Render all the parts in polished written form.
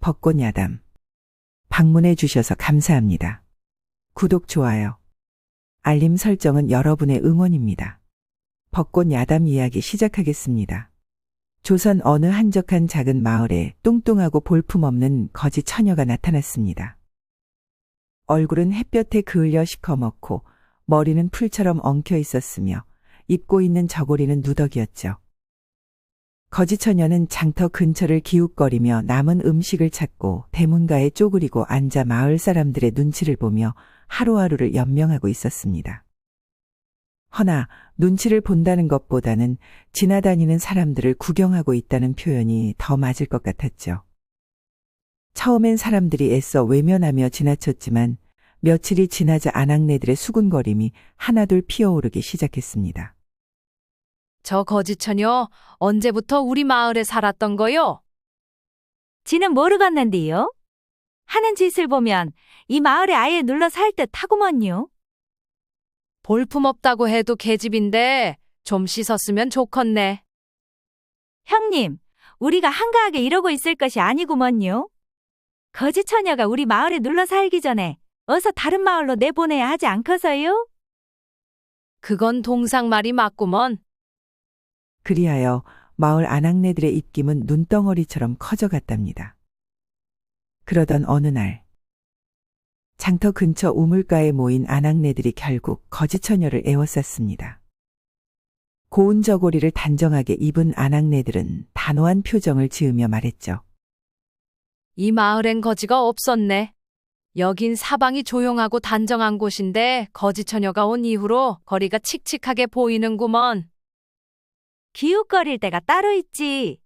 벚꽃 야담. 방문해 주셔서 감사합니다. 구독, 좋아요, 알림 설정은 여러분의 응원입니다. 벚꽃 야담 이야기 시작하겠습니다. 조선 어느 한적한 작은 마을에 뚱뚱하고 볼품없는 거지 처녀가 나타났습니다. 얼굴은 햇볕에 그을려 시커멓고 머리는 풀처럼 엉켜 있었으며 입고 있는 저고리는 누더기였죠. 거지 처녀는 장터 근처를 기웃거리며 남은 음식을 찾고 대문가에 쪼그리고 앉아 마을 사람들의 눈치를 보며 하루하루를 연명하고 있었습니다. 허나 눈치를 본다는 것보다는 지나다니는 사람들을 구경하고 있다는 표현이 더 맞을 것 같았죠. 처음엔 사람들이 애써 외면하며 지나쳤지만 며칠이 지나자 아낙네들의 수군거림이 하나둘 피어오르기 시작했습니다. 저 거지처녀 언제부터 우리 마을에 살았던 거요? 지는 모르겠는데요. 하는 짓을 보면 이 마을에 아예 눌러 살 듯 하구먼요. 볼품없다고 해도 계집인데 좀 씻었으면 좋겠네. 형님, 우리가 한가하게 이러고 있을 것이 아니구먼요. 거지처녀가 우리 마을에 눌러 살기 전에 어서 다른 마을로 내보내야 하지 않겠어요? 그건 동상말이 맞구먼. 그리하여 마을 아낙네들의 입김은 눈덩어리처럼 커져갔답니다. 그러던 어느 날 장터 근처 우물가에 모인 아낙네들이 결국 거지 처녀를 에워쌌습니다. 고운 저고리를 단정하게 입은 아낙네들은 단호한 표정을 지으며 말했죠. 이 마을엔 거지가 없었네. 여긴 사방이 조용하고 단정한 곳인데 거지처녀가 온 이후로 거리가 칙칙하게 보이는구먼. 기웃거릴 때가 따로 있지.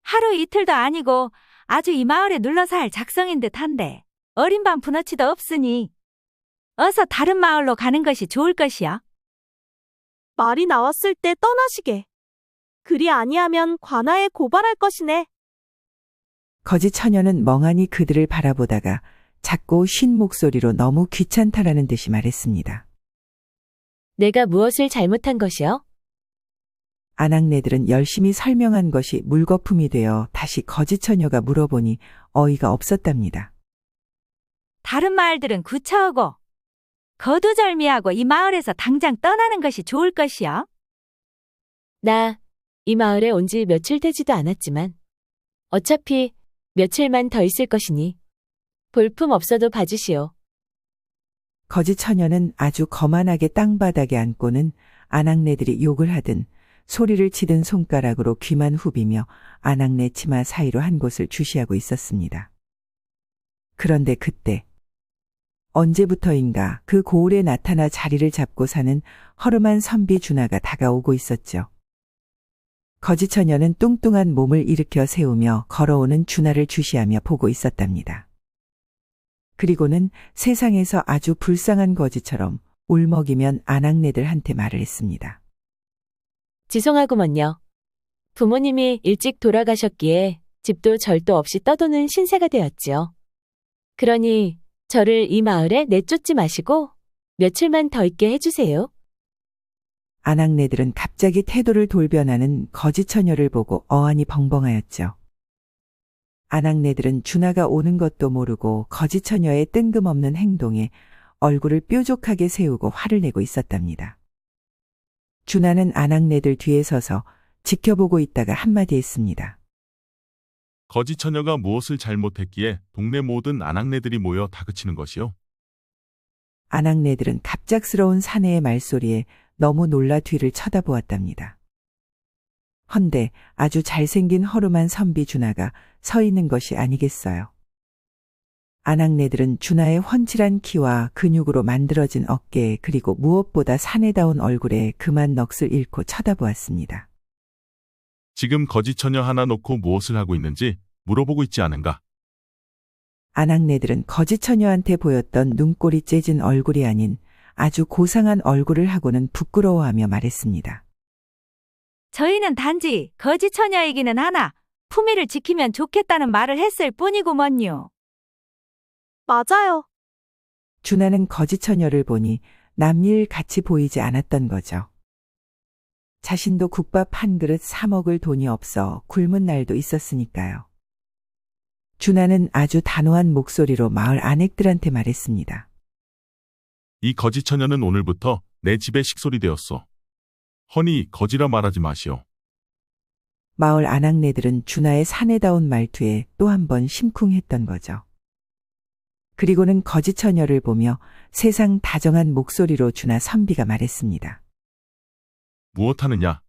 하루 이틀도 아니고 아주 이 마을에 눌러 살 작성인 듯한데 어린 밤 푸너치도 없으니 어서 다른 마을로 가는 것이 좋을 것이야. 말이 나왔을 때 떠나시게. 그리 아니하면 관아에 고발할 것이네. 거지 처녀는 멍하니 그들을 바라보다가 작고 쉰 목소리로 너무 귀찮다라는 듯이 말했습니다. 내가 무엇을 잘못한 것이요? 아낙네들은 열심히 설명한 것이 물거품이 되어 다시 거지 처녀가 물어보니 어이가 없었답니다. 다른 마을들은 구차하고 거두절미하고 이 마을에서 당장 떠나는 것이 좋을 것이요. 나 이 마을에 온 지 며칠 되지도 않았지만 어차피 며칠만 더 있을 것이니 볼품 없어도 봐주시오. 거지 처녀는 아주 거만하게 땅바닥에 앉고는 아낙네들이 욕을 하든 소리를 치든 손가락으로 귀만 후비며 아낙네 치마 사이로 한 곳을 주시하고 있었습니다. 그런데 그때 언제부터인가 그 고을에 나타나 자리를 잡고 사는 허름한 선비 준하가 다가오고 있었죠. 거지 처녀는 뚱뚱한 몸을 일으켜 세우며 걸어오는 준하를 주시하며 보고 있었답니다. 그리고는 세상에서 아주 불쌍한 거지처럼 울먹이면 아낙네들한테 말을 했습니다. 죄송하구먼요. 부모님이 일찍 돌아가셨기에 집도 절도 없이 떠도는 신세가 되었지요. 그러니 저를 이 마을에 내쫓지 마시고 며칠만 더 있게 해주세요. 아낙네들은 갑자기 태도를 돌변하는 거지 처녀를 보고 어안이 벙벙하였죠. 아낙네들은 준하가 오는 것도 모르고 거지 처녀의 뜬금없는 행동에 얼굴을 뾰족하게 세우고 화를 내고 있었답니다. 준하는 아낙네들 뒤에 서서 지켜보고 있다가 한마디 했습니다. 거지 처녀가 무엇을 잘못했기에 동네 모든 아낙네들이 모여 다그치는 것이요? 아낙네들은 갑작스러운 사내의 말소리에 너무 놀라 뒤를 쳐다보았답니다. 헌데 아주 잘생긴 허름한 선비 준하가 서 있는 것이 아니겠어요. 아낙네들은 준하의 훤칠한 키와 근육으로 만들어진 어깨 그리고 무엇보다 사내다운 얼굴에 그만 넋을 잃고 쳐다보았습니다. 지금 거지 처녀 하나 놓고 무엇을 하고 있는지 물어보고 있지 않은가? 아낙네들은 거지 처녀한테 보였던 눈꼬리 째진 얼굴이 아닌 아주 고상한 얼굴을 하고는 부끄러워하며 말했습니다. 저희는 단지 거지 처녀이기는 하나 품위를 지키면 좋겠다는 말을 했을 뿐이구먼요. 맞아요. 준하는 거지 처녀를 보니 남일 같이 보이지 않았던 거죠. 자신도 국밥 한 그릇 사 먹을 돈이 없어 굶은 날도 있었으니까요. 준하는 아주 단호한 목소리로 마을 아넥들한테 말했습니다. 이 거지 처녀는 오늘부터 내 집의 식솔이 되었소. 허니 거지라 말하지 마시오. 마을 아낙네들은 준하의 사내다운 말투에 또 한 번 심쿵했던 거죠. 그리고는 거지 처녀를 보며 세상 다정한 목소리로 준하 선비가 말했습니다. 무엇하느냐?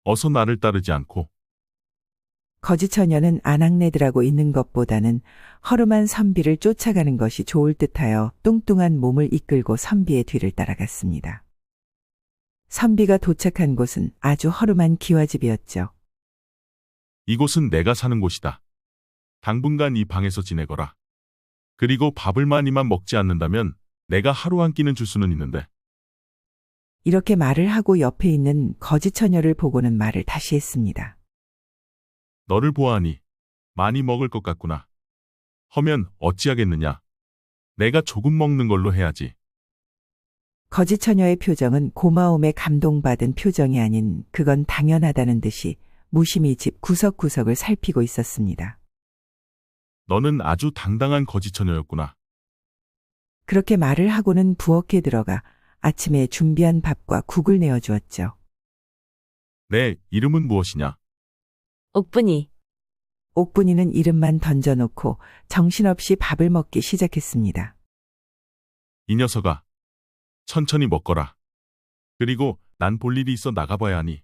어서 나를 따르지 않고. 거지 처녀는 아낙네들하고 있는 것보다는 허름한 선비를 쫓아가는 것이 좋을 듯하여 뚱뚱한 몸을 이끌고 선비의 뒤를 따라갔습니다. 선비가 도착한 곳은 아주 허름한 기와집이었죠. 이곳은 내가 사는 곳이다. 당분간 이 방에서 지내거라. 그리고 밥을 많이만 먹지 않는다면 내가 하루 한 끼는 줄 수는 있는데. 이렇게 말을 하고 옆에 있는 거지 처녀를 보고는 말을 다시 했습니다. 너를 보아하니 많이 먹을 것 같구나. 허면 어찌하겠느냐. 내가 조금 먹는 걸로 해야지. 거지 처녀의 표정은 고마움에 감동받은 표정이 아닌 그건 당연하다는 듯이 무심히 집 구석구석을 살피고 있었습니다. 너는 아주 당당한 거지 처녀였구나. 그렇게 말을 하고는 부엌에 들어가 아침에 준비한 밥과 국을 내어주었죠. 내 이름은 무엇이냐? 옥분이. 옥분이는 이름만 던져놓고 정신없이 밥을 먹기 시작했습니다. 이 녀석아. 천천히 먹거라. 그리고 난 볼 일이 있어 나가봐야 하니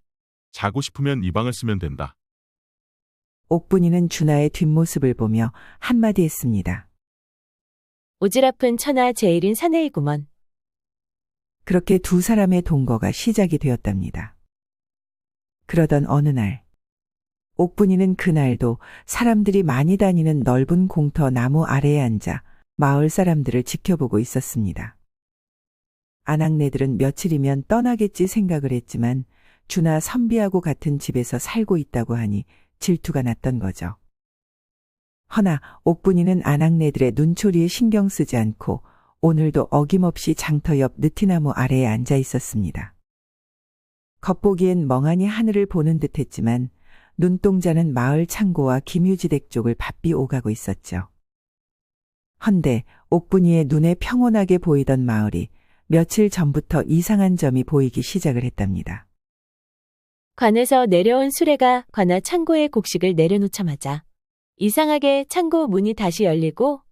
자고 싶으면 이 방을 쓰면 된다. 옥분이는 준하의 뒷모습을 보며 한마디 했습니다. 오지랖은 천하 제일인 사내이구먼. 그렇게 두 사람의 동거가 시작이 되었답니다. 그러던 어느 날, 옥분이는 그날도 사람들이 많이 다니는 넓은 공터 나무 아래에 앉아 마을 사람들을 지켜보고 있었습니다. 아낙네들은 며칠이면 떠나겠지 생각을 했지만 준하 선비하고 같은 집에서 살고 있다고 하니 질투가 났던 거죠. 허나 옥분이는 아낙네들의 눈초리에 신경 쓰지 않고 오늘도 어김없이 장터 옆 느티나무 아래에 앉아 있었습니다. 겉보기엔 멍하니 하늘을 보는 듯했지만 눈동자는 마을 창고와 김유지댁 쪽을 바삐 오가고 있었죠. 헌데 옥분이의 눈에 평온하게 보이던 마을이 며칠 전부터 이상한 점이 보이기 시작을 했답니다. 관에서 내려온 수레가 관아 창고에 곡식을 내려놓자마자 이상하게 창고 문이 다시 열리고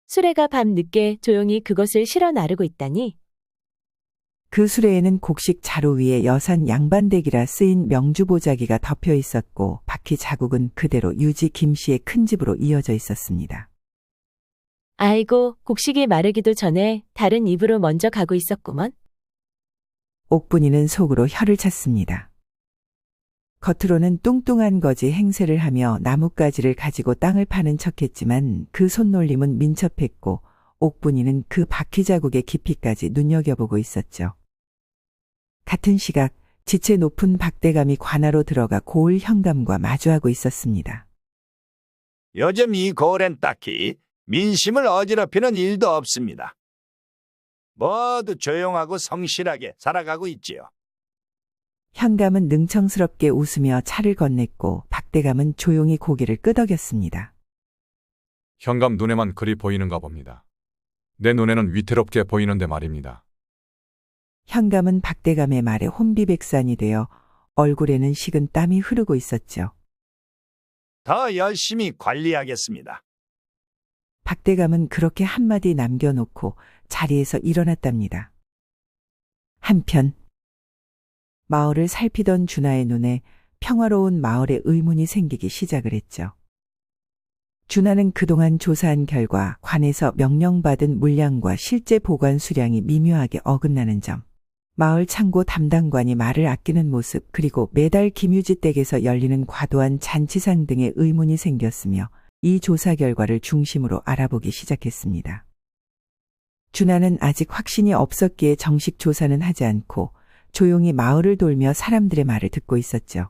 수레가 밤 늦게 조용히 그것을 실어 나르고 있다니. 그 수레에는 곡식 자루 위에 여산 양반댁이라 쓰인 명주보자기가 덮여 있었고 바퀴 자국은 그대로 유지 김씨의 큰 집으로 이어져 있었습니다. 아이고, 곡식이 마르기도 전에 다른 입으로 먼저 가고 있었구먼. 옥분이는 속으로 혀를 찼습니다. 겉으로는 뚱뚱한 거지 행세를 하며 나뭇가지를 가지고 땅을 파는 척했지만 그 손놀림은 민첩했고 옥분이는 그 바퀴 자국의 깊이까지 눈여겨보고 있었죠. 같은 시각 지체 높은 박대감이 관아로 들어가 고을 현감과 마주하고 있었습니다. 요즘 이 고을엔 딱히 민심을 어지럽히는 일도 없습니다. 모두 조용하고 성실하게 살아가고 있지요. 현감은 능청스럽게 웃으며 차를 건넸고 박대감은 조용히 고개를 끄덕였습니다. 현감 눈에만 그리 보이는가 봅니다. 내 눈에는 위태롭게 보이는데 말입니다. 현감은 박대감의 말에 혼비백산이 되어 얼굴에는 식은 땀이 흐르고 있었죠. 더 열심히 관리하겠습니다. 박대감은 그렇게 한마디 남겨놓고 자리에서 일어났답니다. 한편 마을을 살피던 준하의 눈에 평화로운 마을의 의문이 생기기 시작을 했죠. 준하는 그동안 조사한 결과 관에서 명령받은 물량과 실제 보관 수량이 미묘하게 어긋나는 점, 마을 창고 담당관이 말을 아끼는 모습, 그리고 매달 김유지 댁에서 열리는 과도한 잔치상 등의 의문이 생겼으며 이 조사 결과를 중심으로 알아보기 시작했습니다. 준하는 아직 확신이 없었기에 정식 조사는 하지 않고 조용히 마을을 돌며 사람들의 말을 듣고 있었죠.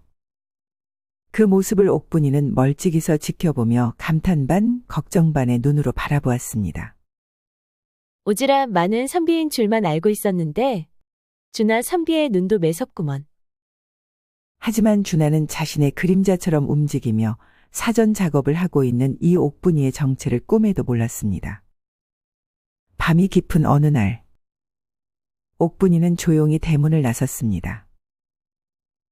그 모습을 옥분이는 멀찍이서 지켜보며 감탄 반 걱정 반의 눈으로 바라보았습니다. 오지랖 많은 선비인 줄만 알고 있었는데 준하 선비의 눈도 매섭구먼. 하지만 준하는 자신의 그림자처럼 움직이며 사전 작업을 하고 있는 이 옥분이의 정체를 꿈에도 몰랐습니다. 밤이 깊은 어느 날, 옥분이는 조용히 대문을 나섰습니다.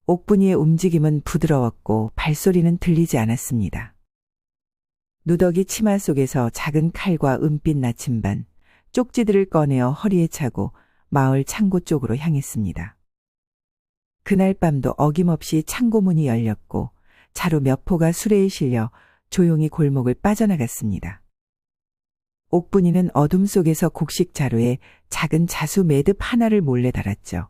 옥분이의 움직임은 부드러웠고 발소리는 들리지 않았습니다. 누더기 치마 속에서 작은 칼과 은빛 나침반, 쪽지들을 꺼내어 허리에 차고 마을 창고 쪽으로 향했습니다. 그날 밤도 어김없이 창고 문이 열렸고 자루 몇 포가 수레에 실려 조용히 골목을 빠져나갔습니다. 옥분이는 어둠 속에서 곡식 자루에 작은 자수 매듭 하나를 몰래 달았죠.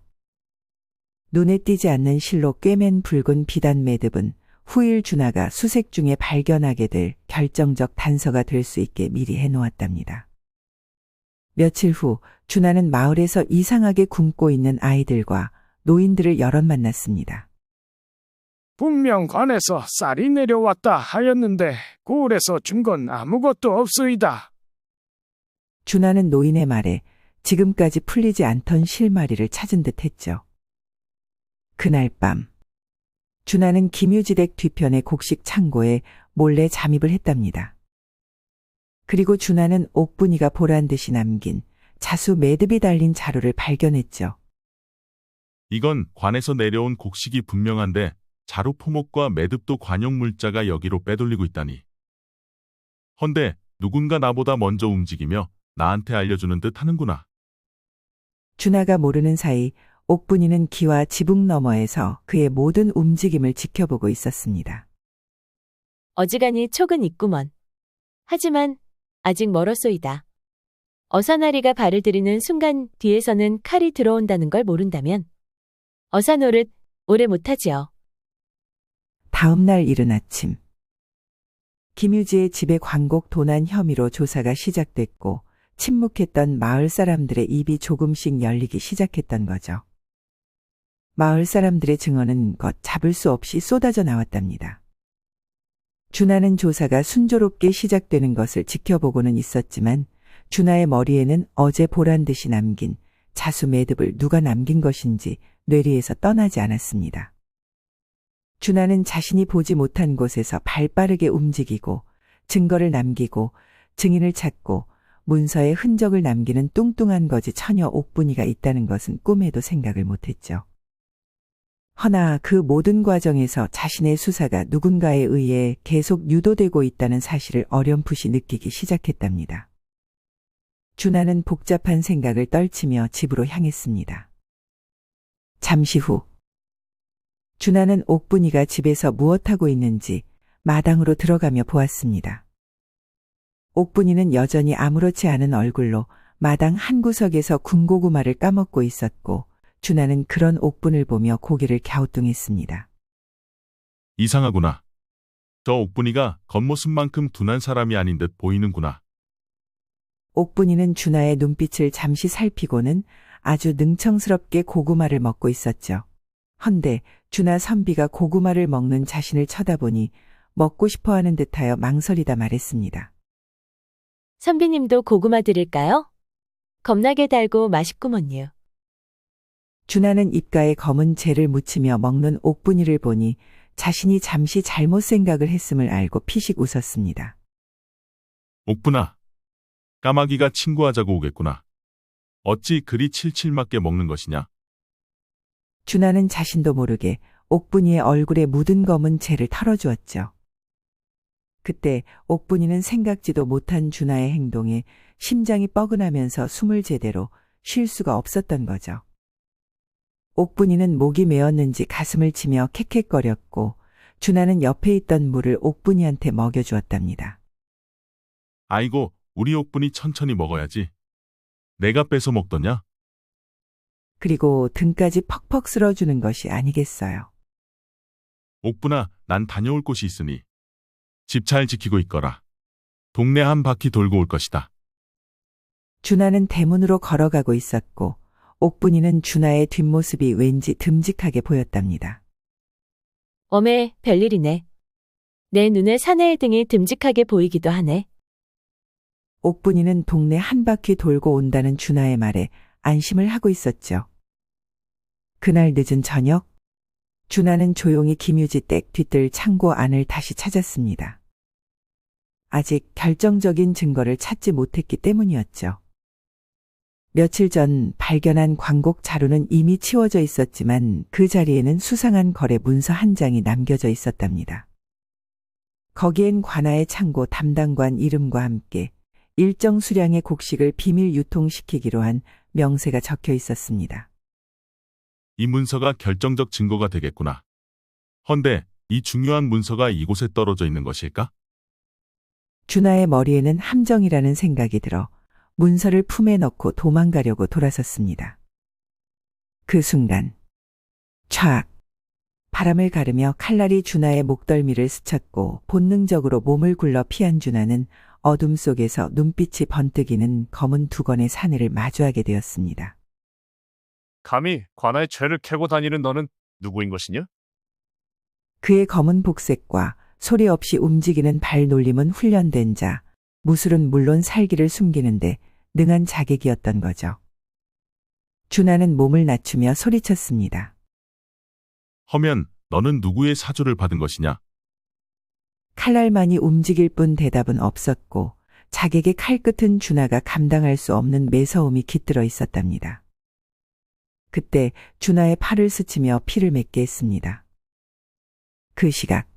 눈에 띄지 않는 실로 꿰맨 붉은 비단 매듭은 후일 준하가 수색 중에 발견하게 될 결정적 단서가 될 수 있게 미리 해놓았답니다. 며칠 후 준하는 마을에서 이상하게 굶고 있는 아이들과 노인들을 여럿 만났습니다. 분명 관에서 쌀이 내려왔다 하였는데 고을에서 준 건 아무것도 없소이다. 준하는 노인의 말에 지금까지 풀리지 않던 실마리를 찾은 듯 했죠. 그날 밤, 준하는 김유지댁 뒤편의 곡식 창고에 몰래 잠입을 했답니다. 그리고 준하는 옥분이가 보란 듯이 남긴 자수 매듭이 달린 자루를 발견했죠. 이건 관에서 내려온 곡식이 분명한데 자루 포목과 매듭도 관용 물자가 여기로 빼돌리고 있다니. 헌데 누군가 나보다 먼저 움직이며 나한테 알려주는 듯 하는구나. 준하가 모르는 사이 옥분이는 기와 지붕 너머에서 그의 모든 움직임을 지켜보고 있었습니다. 어지간히 촉은 있구먼. 하지만 아직 멀었소이다. 어사나리가 발을 들이는 순간 뒤에서는 칼이 들어온다는 걸 모른다면 어사 노릇 오래 못하지요. 다음 날 이른 아침, 김유지의 집에 광곡 도난 혐의로 조사가 시작됐고 침묵했던 마을 사람들의 입이 조금씩 열리기 시작했던 거죠. 마을 사람들의 증언은 걷잡을 수 없이 쏟아져 나왔답니다. 준하는 조사가 순조롭게 시작되는 것을 지켜보고는 있었지만 준하의 머리에는 어제 보란 듯이 남긴 자수 매듭을 누가 남긴 것인지 뇌리에서 떠나지 않았습니다. 준하는 자신이 보지 못한 곳에서 발빠르게 움직이고 증거를 남기고 증인을 찾고 문서에 흔적을 남기는 뚱뚱한 거지 처녀 옥분이가 있다는 것은 꿈에도 생각을 못했죠. 허나 그 모든 과정에서 자신의 수사가 누군가에 의해 계속 유도되고 있다는 사실을 어렴풋이 느끼기 시작했답니다. 준하는 복잡한 생각을 떨치며 집으로 향했습니다. 잠시 후 준하는 옥분이가 집에서 무엇하고 있는지 마당으로 들어가며 보았습니다. 옥분이는 여전히 아무렇지 않은 얼굴로 마당 한 구석에서 군고구마를 까먹고 있었고 준하는 그런 옥분을 보며 고개를 갸우뚱했습니다. 이상하구나. 저 옥분이가 겉모습만큼 둔한 사람이 아닌 듯 보이는구나. 옥분이는 준하의 눈빛을 잠시 살피고는 아주 능청스럽게 고구마를 먹고 있었죠. 헌데 준하 선비가 고구마를 먹는 자신을 쳐다보니 먹고 싶어하는 듯하여 망설이다 말했습니다. 선비님도 고구마 드릴까요? 겁나게 달고 맛있구먼요. 준하는 입가에 검은 재를 묻히며 먹는 옥분이를 보니 자신이 잠시 잘못 생각을 했음을 알고 피식 웃었습니다. 옥분아, 까마귀가 친구하자고 오겠구나. 어찌 그리 칠칠맞게 먹는 것이냐? 준하는 자신도 모르게 옥분이의 얼굴에 묻은 검은 재를 털어주었죠. 그때 옥분이는 생각지도 못한 준하의 행동에 심장이 뻐근하면서 숨을 제대로 쉴 수가 없었던 거죠. 옥분이는 목이 메었는지 가슴을 치며 캑캑거렸고 준하는 옆에 있던 물을 옥분이한테 먹여주었답니다. 아이고, 우리 옥분이 천천히 먹어야지. 내가 뺏어 먹더냐? 그리고 등까지 퍽퍽 쓸어주는 것이 아니겠어요. 옥분아, 난 다녀올 곳이 있으니 집 잘 지키고 있거라. 동네 한 바퀴 돌고 올 것이다. 준하는 대문으로 걸어가고 있었고 옥분이는 준하의 뒷모습이 왠지 듬직하게 보였답니다. 어메, 별일이네. 내 눈에 사내의 등이 듬직하게 보이기도 하네. 옥분이는 동네 한 바퀴 돌고 온다는 준하의 말에 안심을 하고 있었죠. 그날 늦은 저녁, 준하는 조용히 김유지 댁 뒤뜰 창고 안을 다시 찾았습니다. 아직 결정적인 증거를 찾지 못했기 때문이었죠. 며칠 전 발견한 광곡 자루는 이미 치워져 있었지만 그 자리에는 수상한 거래 문서 한 장이 남겨져 있었답니다. 거기엔 관아의 창고 담당관 이름과 함께 일정 수량의 곡식을 비밀 유통시키기로 한 명세가 적혀 있었습니다. 이 문서가 결정적 증거가 되겠구나. 헌데 이 중요한 문서가 이곳에 떨어져 있는 것일까? 준하의 머리에는 함정이라는 생각이 들어 문서를 품에 넣고 도망가려고 돌아섰습니다. 그 순간 촥! 바람을 가르며 칼날이 준하의 목덜미를 스쳤고 본능적으로 몸을 굴러 피한 준하는 어둠 속에서 눈빛이 번뜩이는 검은 두건의 사내를 마주하게 되었습니다. 감히 관아의 죄를 캐고 다니는 너는 누구인 것이냐? 그의 검은 복색과 소리 없이 움직이는 발놀림은 훈련된 자, 무술은 물론 살기를 숨기는데 능한 자객이었던 거죠. 준하는 몸을 낮추며 소리쳤습니다. 허면 너는 누구의 사주를 받은 것이냐? 칼날만이 움직일 뿐 대답은 없었고 자객의 칼끝은 준하가 감당할 수 없는 매서움이 깃들어 있었답니다. 그때 준하의 팔을 스치며 피를 맺게 했습니다. 그 시각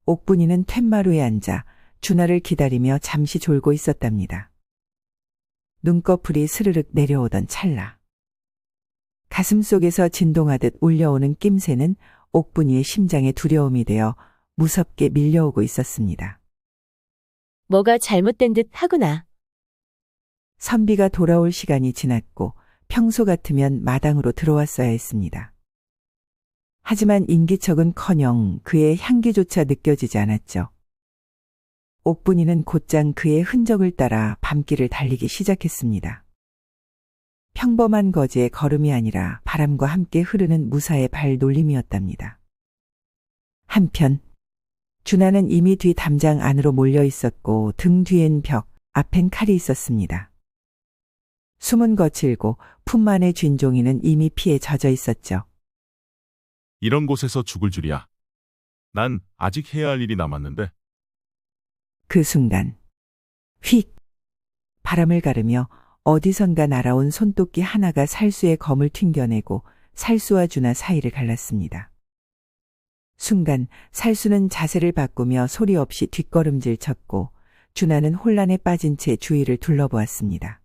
옥분이는 툇마루에 앉아 준하를 기다리며 잠시 졸고 있었답니다. 눈꺼풀이 스르륵 내려오던 찰나 가슴 속에서 진동하듯 울려오는 낌새는 옥분이의 심장에 두려움이 되어 무섭게 밀려오고 있었습니다. 뭐가 잘못된 듯 하구나. 선비가 돌아올 시간이 지났고 평소 같으면 마당으로 들어왔어야 했습니다. 하지만 인기척은커녕 그의 향기조차 느껴지지 않았죠. 옥분이는 곧장 그의 흔적을 따라 밤길을 달리기 시작했습니다. 평범한 거지의 걸음이 아니라 바람과 함께 흐르는 무사의 발놀림이었답니다. 한편 준하는 이미 뒤 담장 안으로 몰려 있었고 등 뒤엔 벽, 앞엔 칼이 있었습니다. 숨은 거칠고 품만의 쥔종이는 이미 피에 젖어 있었죠. 이런 곳에서 죽을 줄이야. 난 아직 해야 할 일이 남았는데. 그 순간 휙! 바람을 가르며 어디선가 날아온 손도끼 하나가 살수의 검을 튕겨내고 살수와 준하 사이를 갈랐습니다. 순간 살수는 자세를 바꾸며 소리 없이 뒷걸음질 쳤고 준하는 혼란에 빠진 채 주위를 둘러보았습니다.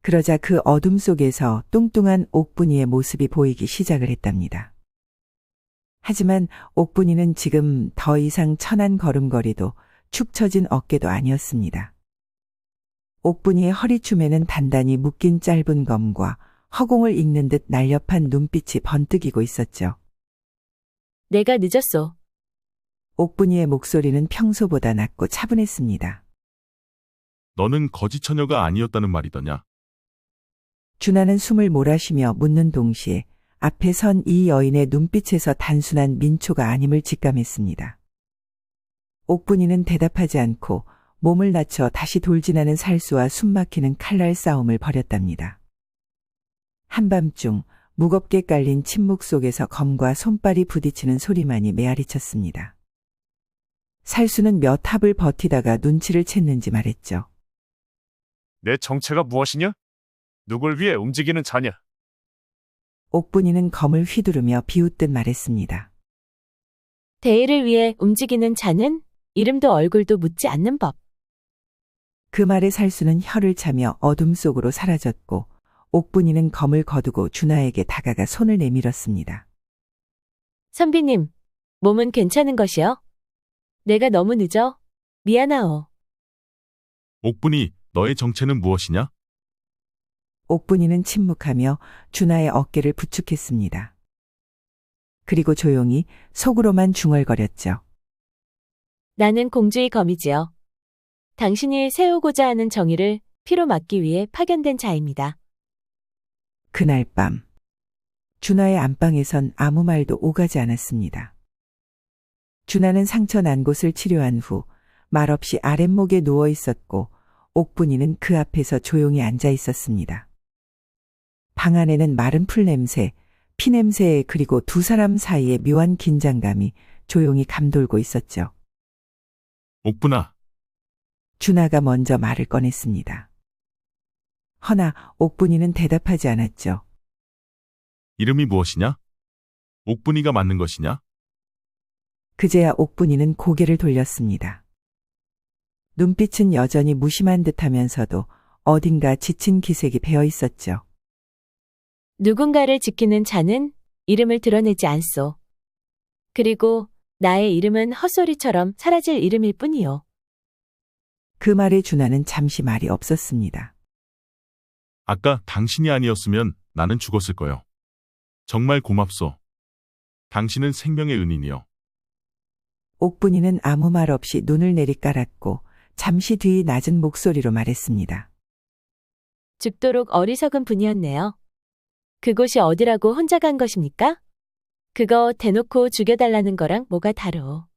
그러자 그 어둠 속에서 뚱뚱한 옥분이의 모습이 보이기 시작을 했답니다. 하지만 옥분이는 지금 더 이상 천한 걸음걸이도 축 처진 어깨도 아니었습니다. 옥분이의 허리춤에는 단단히 묶인 짧은 검과 허공을 읽는 듯 날렵한 눈빛이 번뜩이고 있었죠. 내가 늦었소. 옥분이의 목소리는 평소보다 낮고 차분했습니다. 너는 거지 처녀가 아니었다는 말이더냐? 준하는 숨을 몰아쉬며 묻는 동시에 앞에 선 이 여인의 눈빛에서 단순한 민초가 아님을 직감했습니다. 옥분이는 대답하지 않고 몸을 낮춰 다시 돌진하는 살수와 숨막히는 칼날 싸움을 벌였답니다. 한밤중 무겁게 깔린 침묵 속에서 검과 손발이 부딪히는 소리만이 메아리쳤습니다. 살수는 몇 합을 버티다가 눈치를 챘는지 말했죠. 내 정체가 무엇이냐? 누굴 위해 움직이는 자냐? 옥분이는 검을 휘두르며 비웃듯 말했습니다. 대의를 위해 움직이는 자는 이름도 얼굴도 묻지 않는 법. 그 말에 살수는 혀를 차며 어둠 속으로 사라졌고 옥분이는 검을 거두고 준하에게 다가가 손을 내밀었습니다. 선비님, 몸은 괜찮은 것이요? 내가 너무 늦어? 미안하오. 옥분이 너의 정체는 무엇이냐? 옥분이는 침묵하며 준하의 어깨를 부축했습니다. 그리고 조용히 속으로만 중얼거렸죠. 나는 공주의 검이지요. 당신이 세우고자 하는 정의를 피로 막기 위해 파견된 자입니다. 그날 밤 준하의 안방에선 아무 말도 오가지 않았습니다. 준하는 상처 난 곳을 치료한 후 말없이 아랫목에 누워 있었고 옥분이는 그 앞에서 조용히 앉아 있었습니다. 방 안에는 마른 풀 냄새, 피냄새 그리고 두 사람 사이의 묘한 긴장감이 조용히 감돌고 있었죠. 옥분아, 준하가 먼저 말을 꺼냈습니다. 허나 옥분이는 대답하지 않았죠. 이름이 무엇이냐? 옥분이가 맞는 것이냐? 그제야 옥분이는 고개를 돌렸습니다. 눈빛은 여전히 무심한 듯하면서도 어딘가 지친 기색이 배어 있었죠. 누군가를 지키는 자는 이름을 드러내지 않소. 그리고 나의 이름은 헛소리처럼 사라질 이름일 뿐이요. 그 말에 준하는 잠시 말이 없었습니다. 아까 당신이 아니었으면 나는 죽었을 거요. 정말 고맙소. 당신은 생명의 은인이요. 옥분이는 아무 말 없이 눈을 내리깔았고 잠시 뒤 낮은 목소리로 말했습니다. 죽도록 어리석은 분이었네요. 그곳이 어디라고 혼자 간 것입니까? 그거 대놓고 죽여달라는 거랑 뭐가 다르오.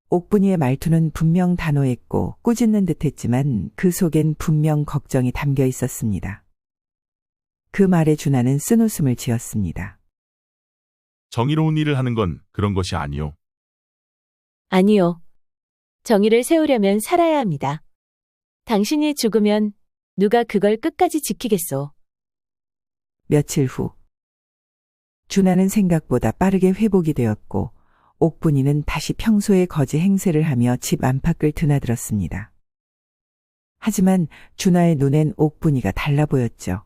옥분이의 말투는 분명 단호했고 꾸짖는 듯했지만 그 속엔 분명 걱정이 담겨 있었습니다. 그 말에 준하는 쓴웃음을 지었습니다. 정의로운 일을 하는 건 그런 것이 아니오. 아니요. 정의를 세우려면 살아야 합니다. 당신이 죽으면 누가 그걸 끝까지 지키겠소. 며칠 후 준하는 생각보다 빠르게 회복이 되었고 옥분이는 다시 평소의 거지 행세를 하며 집 안팎을 드나들었습니다. 하지만 준하의 눈엔 옥분이가 달라 보였죠.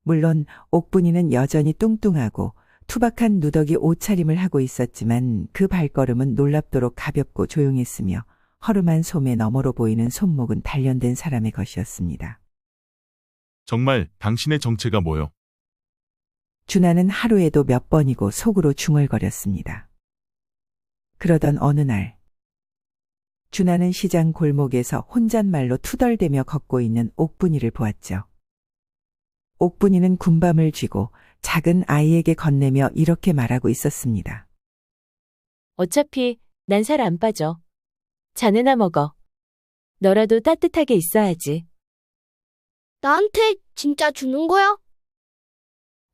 물론 옥분이는 여전히 뚱뚱하고 투박한 누더기 옷차림을 하고 있었지만 그 발걸음은 놀랍도록 가볍고 조용했으며 허름한 소매 너머로 보이는 손목은 단련된 사람의 것이었습니다. 정말 당신의 정체가 뭐요? 준하는 하루에도 몇 번이고 속으로 중얼거렸습니다. 그러던 어느 날 준하는 시장 골목에서 혼잣말로 투덜대며 걷고 있는 옥분이를 보았죠. 옥분이는 군밤을 쥐고 작은 아이에게 건네며 이렇게 말하고 있었습니다. 어차피 난 살 안 빠져. 자네나 먹어. 너라도 따뜻하게 있어야지. 나한테 진짜 주는 거야?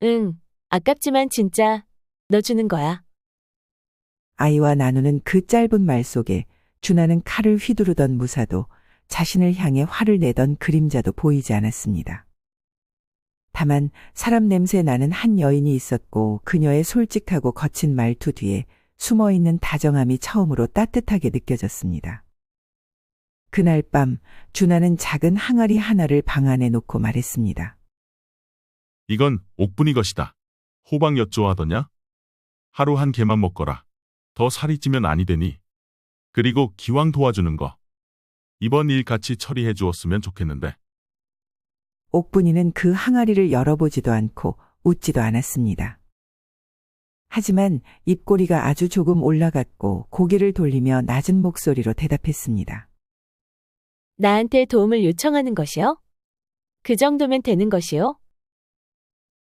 응, 아깝지만 진짜 너 주는 거야. 아이와 나누는 그 짧은 말 속에 준하는 칼을 휘두르던 무사도 자신을 향해 화를 내던 그림자도 보이지 않았습니다. 다만 사람 냄새 나는 한 여인이 있었고 그녀의 솔직하고 거친 말투 뒤에 숨어있는 다정함이 처음으로 따뜻하게 느껴졌습니다. 그날 밤 준하는 작은 항아리 하나를 방 안에 놓고 말했습니다. 이건 옥분이 것이다. 호박 엿좋아하더냐? 하루 한 개만 먹거라. 더 살이 찌면 아니 되니. 그리고 기왕 도와주는 거. 이번 일 같이 처리해 주었으면 좋겠는데. 옥분이는 그 항아리를 열어보지도 않고 웃지도 않았습니다. 하지만 입꼬리가 아주 조금 올라갔고 고개를 돌리며 낮은 목소리로 대답했습니다. 나한테 도움을 요청하는 것이요? 그 정도면 되는 것이요?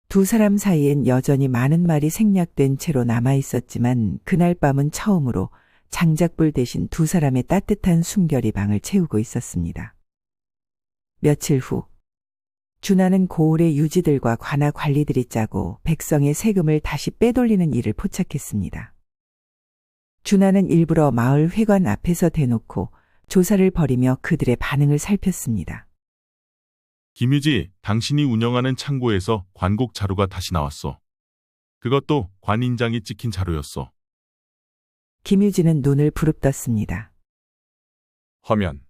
두 사람 사이엔 여전히 많은 말이 생략된 채로 남아 있었지만 그날 밤은 처음으로 장작불 대신 두 사람의 따뜻한 숨결이 방을 채우고 있었습니다. 며칠 후 준하는 고을의 유지들과 관아 관리들이 짜고 백성의 세금을 다시 빼돌리는 일을 포착했습니다. 준하는 일부러 마을 회관 앞에서 대놓고 조사를 벌이며 그들의 반응을 살폈습니다. 김유지, 당신이 운영하는 창고에서 관곡 자루가 다시 나왔어. 그것도 관인장이 찍힌 자루였어. 김유진은 눈을 부릅떴습니다. 하면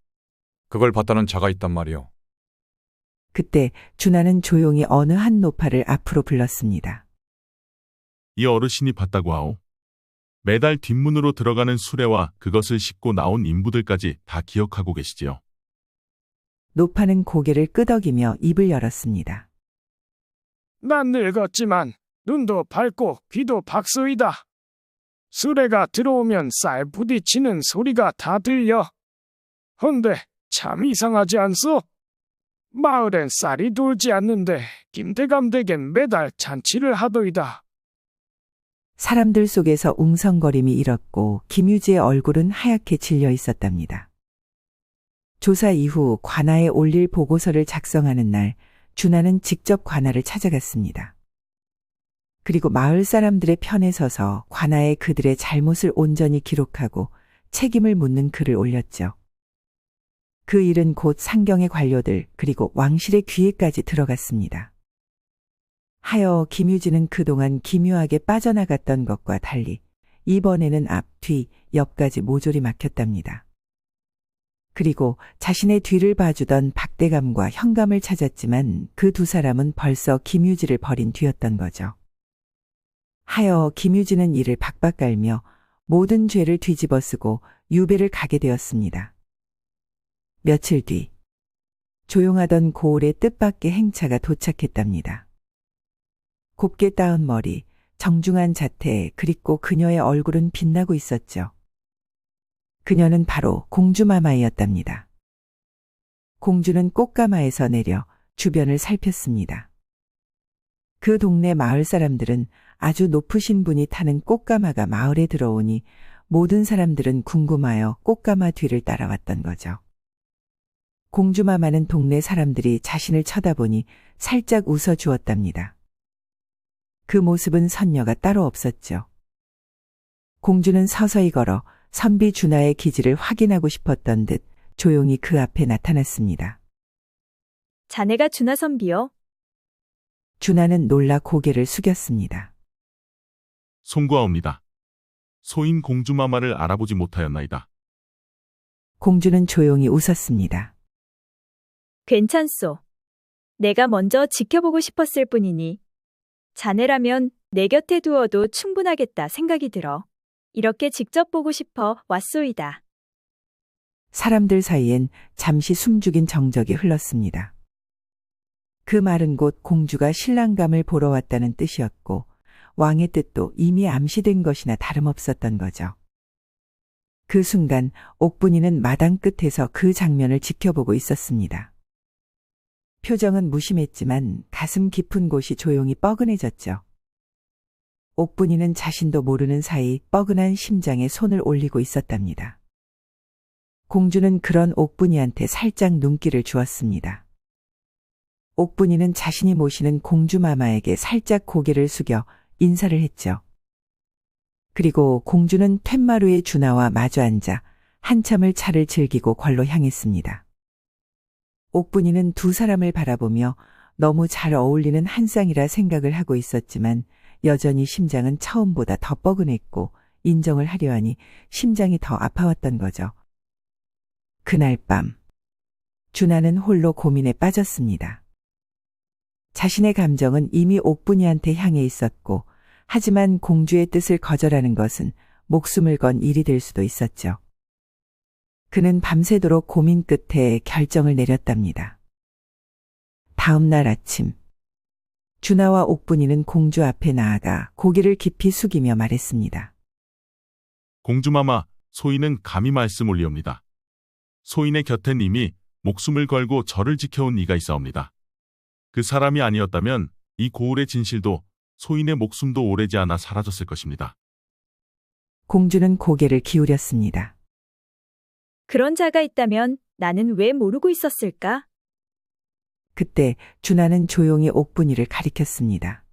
그걸 봤다는 자가 있단 말이오. 그때 준하는 조용히 어느 한 노파를 앞으로 불렀습니다. 이 어르신이 봤다고 하오. 매달 뒷문으로 들어가는 수레와 그것을 싣고 나온 인부들까지 다 기억하고 계시지요. 노파는 고개를 끄덕이며 입을 열었습니다. 난 늙었지만 눈도 밝고 귀도 박수이다. 수레가 들어오면 쌀 부딪히는 소리가 다 들려. 헌데 참 이상하지 않소? 마을엔 쌀이 돌지 않는데 김대감 댁엔 매달 잔치를 하더이다. 사람들 속에서 웅성거림이 일었고 김유지의 얼굴은 하얗게 질려 있었답니다. 조사 이후 관아에 올릴 보고서를 작성하는 날 준하는 직접 관아를 찾아갔습니다. 그리고 마을 사람들의 편에 서서 관아에 그들의 잘못을 온전히 기록하고 책임을 묻는 글을 올렸죠. 그 일은 곧 상경의 관료들 그리고 왕실의 귀에까지 들어갔습니다. 하여 김유진은 그동안 기묘하게 빠져나갔던 것과 달리 이번에는 앞, 뒤, 옆까지 모조리 막혔답니다. 그리고 자신의 뒤를 봐주던 박대감과 현감을 찾았지만 그 두 사람은 벌써 김유지를 버린 뒤였던 거죠. 하여 김유진은 이를 박박 깔며 모든 죄를 뒤집어쓰고 유배를 가게 되었습니다. 며칠 뒤 조용하던 고을의 뜻밖의 행차가 도착했답니다. 곱게 따은 머리, 정중한 자태 그리고 그녀의 얼굴은 빛나고 있었죠. 그녀는 바로 공주마마이었답니다. 공주는 꽃가마에서 내려 주변을 살폈습니다. 그 동네 마을 사람들은 아주 높으신 분이 타는 꽃가마가 마을에 들어오니 모든 사람들은 궁금하여 꽃가마 뒤를 따라왔던 거죠. 공주마마는 동네 사람들이 자신을 쳐다보니 살짝 웃어주었답니다. 그 모습은 선녀가 따로 없었죠. 공주는 서서히 걸어 선비 준하의 기질을 확인하고 싶었던 듯 조용히 그 앞에 나타났습니다. 자네가 준하 선비요? 준하는 놀라 고개를 숙였습니다. 송구하옵니다. 소인 공주마마를 알아보지 못하였나이다. 공주는 조용히 웃었습니다. 괜찮소. 내가 먼저 지켜보고 싶었을 뿐이니 자네라면 내 곁에 두어도 충분하겠다 생각이 들어 이렇게 직접 보고 싶어 왔소이다. 사람들 사이엔 잠시 숨죽인 정적이 흘렀습니다. 그 말은 곧 공주가 신랑감을 보러 왔다는 뜻이었고 왕의 뜻도 이미 암시된 것이나 다름없었던 거죠. 그 순간 옥분이는 마당 끝에서 그 장면을 지켜보고 있었습니다. 표정은 무심했지만 가슴 깊은 곳이 조용히 뻐근해졌죠. 옥분이는 자신도 모르는 사이 뻐근한 심장에 손을 올리고 있었답니다. 공주는 그런 옥분이한테 살짝 눈길을 주었습니다. 옥분이는 자신이 모시는 공주마마에게 살짝 고개를 숙여 인사를 했죠. 그리고 공주는 툇마루에 준하와 마주 앉아 한참을 차를 즐기고 궐로 향했습니다. 옥분이는 두 사람을 바라보며 너무 잘 어울리는 한 쌍이라 생각을 하고 있었지만 여전히 심장은 처음보다 더 뻐근했고 인정을 하려 하니 심장이 더 아파왔던 거죠. 그날 밤 준하는 홀로 고민에 빠졌습니다. 자신의 감정은 이미 옥분이한테 향해 있었고 하지만 공주의 뜻을 거절하는 것은 목숨을 건 일이 될 수도 있었죠. 그는 밤새도록 고민 끝에 결정을 내렸답니다. 다음 날 아침 준하와 옥분이는 공주 앞에 나아가 고개를 깊이 숙이며 말했습니다. 공주마마, 소인은 감히 말씀 올리옵니다. 소인의 곁엔 이미 목숨을 걸고 저를 지켜온 이가 있사옵니다. 그 사람이 아니었다면 이 고을의 진실도 소인의 목숨도 오래지 않아 사라졌을 것입니다. 공주는 고개를 기울였습니다. 그런 자가 있다면 나는 왜 모르고 있었을까? 그때 준하는 조용히 옥분이를 가리켰습니다.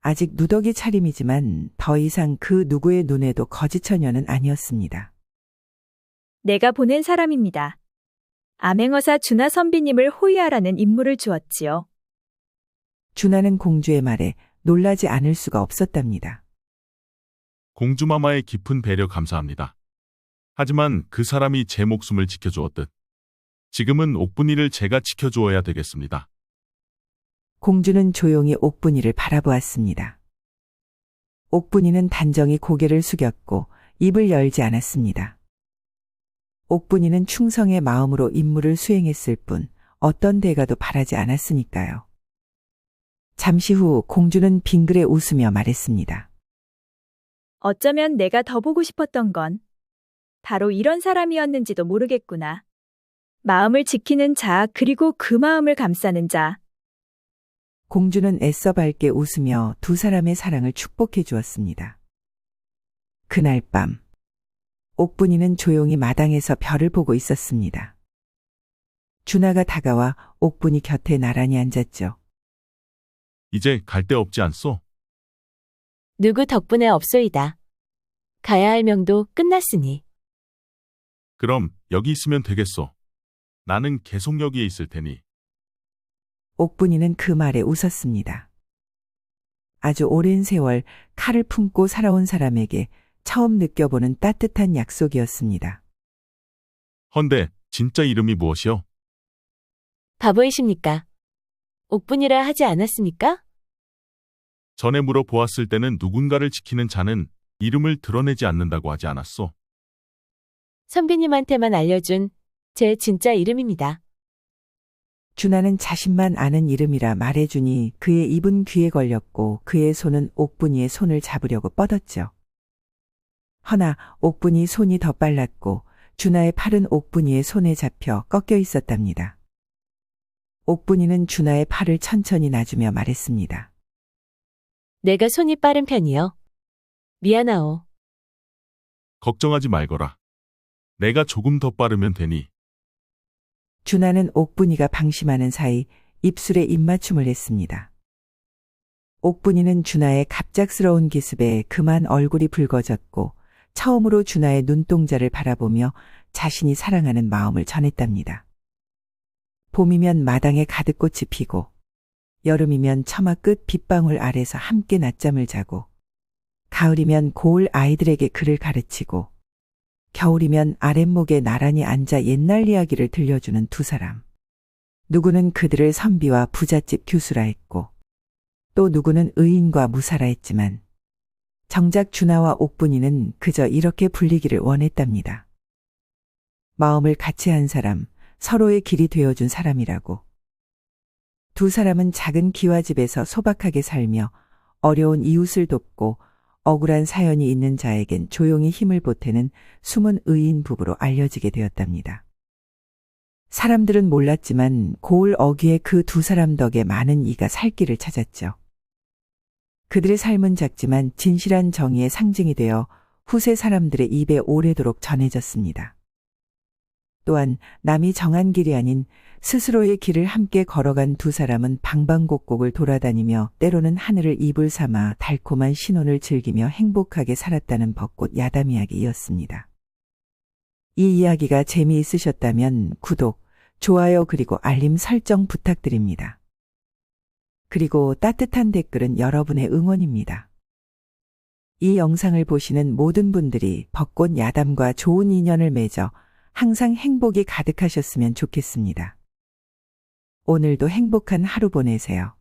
아직 누더기 차림이지만 더 이상 그 누구의 눈에도 거짓 처녀는 아니었습니다. 내가 보낸 사람입니다. 암행어사 준하 선비님을 호위하라는 임무를 주었지요. 준하는 공주의 말에 놀라지 않을 수가 없었답니다. 공주마마의 깊은 배려 감사합니다. 하지만 그 사람이 제 목숨을 지켜주었듯 지금은 옥분이를 제가 지켜주어야 되겠습니다. 공주는 조용히 옥분이를 바라보았습니다. 옥분이는 단정히 고개를 숙였고 입을 열지 않았습니다. 옥분이는 충성의 마음으로 임무를 수행했을 뿐 어떤 대가도 바라지 않았으니까요. 잠시 후 공주는 빙그레 웃으며 말했습니다. 어쩌면 내가 더 보고 싶었던 건 바로 이런 사람이었는지도 모르겠구나. 마음을 지키는 자, 그리고 그 마음을 감싸는 자. 공주는 애써 밝게 웃으며 두 사람의 사랑을 축복해 주었습니다. 그날 밤 옥분이는 조용히 마당에서 별을 보고 있었습니다. 준하가 다가와 옥분이 곁에 나란히 앉았죠. 이제 갈 데 없지 않소? 누구 덕분에 없소이다. 가야 할 명도 끝났으니. 그럼 여기 있으면 되겠소. 나는 계속 여기에 있을 테니. 옥분이는 그 말에 웃었습니다. 아주 오랜 세월 칼을 품고 살아온 사람에게 처음 느껴보는 따뜻한 약속이었습니다. 헌데 진짜 이름이 무엇이요? 바보이십니까? 옥분이라 하지 않았습니까? 전에 물어보았을 때는 누군가를 지키는 자는 이름을 드러내지 않는다고 하지 않았소? 선비님한테만 알려준 제 진짜 이름입니다. 준하는 자신만 아는 이름이라 말해주니 그의 입은 귀에 걸렸고 그의 손은 옥분이의 손을 잡으려고 뻗었죠. 허나 옥분이 손이 더 빨랐고 준하의 팔은 옥분이의 손에 잡혀 꺾여 있었답니다. 옥분이는 준하의 팔을 천천히 놔주며 말했습니다. 내가 손이 빠른 편이요. 미안하오. 걱정하지 말거라. 내가 조금 더 빠르면 되니. 준하는 옥분이가 방심하는 사이 입술에 입맞춤을 했습니다. 옥분이는 준하의 갑작스러운 기습에 그만 얼굴이 붉어졌고 처음으로 준하의 눈동자를 바라보며 자신이 사랑하는 마음을 전했답니다. 봄이면 마당에 가득 꽃이 피고 여름이면 처마 끝 빗방울 아래서 함께 낮잠을 자고 가을이면 고을 아이들에게 글을 가르치고 겨울이면 아랫목에 나란히 앉아 옛날 이야기를 들려주는 두 사람. 누구는 그들을 선비와 부잣집 교수라 했고 또 누구는 의인과 무사라 했지만 정작 준하와 옥분이는 그저 이렇게 불리기를 원했답니다. 마음을 같이 한 사람, 서로의 길이 되어준 사람이라고. 두 사람은 작은 기와집에서 소박하게 살며 어려운 이웃을 돕고 억울한 사연이 있는 자에겐 조용히 힘을 보태는 숨은 의인 부부로 알려지게 되었답니다. 사람들은 몰랐지만 고을 어귀의 그 두 사람 덕에 많은 이가 살 길을 찾았죠. 그들의 삶은 작지만 진실한 정의의 상징이 되어 후세 사람들의 입에 오래도록 전해졌습니다. 또한 남이 정한 길이 아닌 스스로의 길을 함께 걸어간 두 사람은 방방곡곡을 돌아다니며 때로는 하늘을 이불 삼아 달콤한 신혼을 즐기며 행복하게 살았다는 벚꽃 야담 이야기였습니다. 이 이야기가 재미있으셨다면 구독, 좋아요 그리고 알림 설정 부탁드립니다. 그리고 따뜻한 댓글은 여러분의 응원입니다. 이 영상을 보시는 모든 분들이 벚꽃 야담과 좋은 인연을 맺어 항상 행복이 가득하셨으면 좋겠습니다. 오늘도 행복한 하루 보내세요.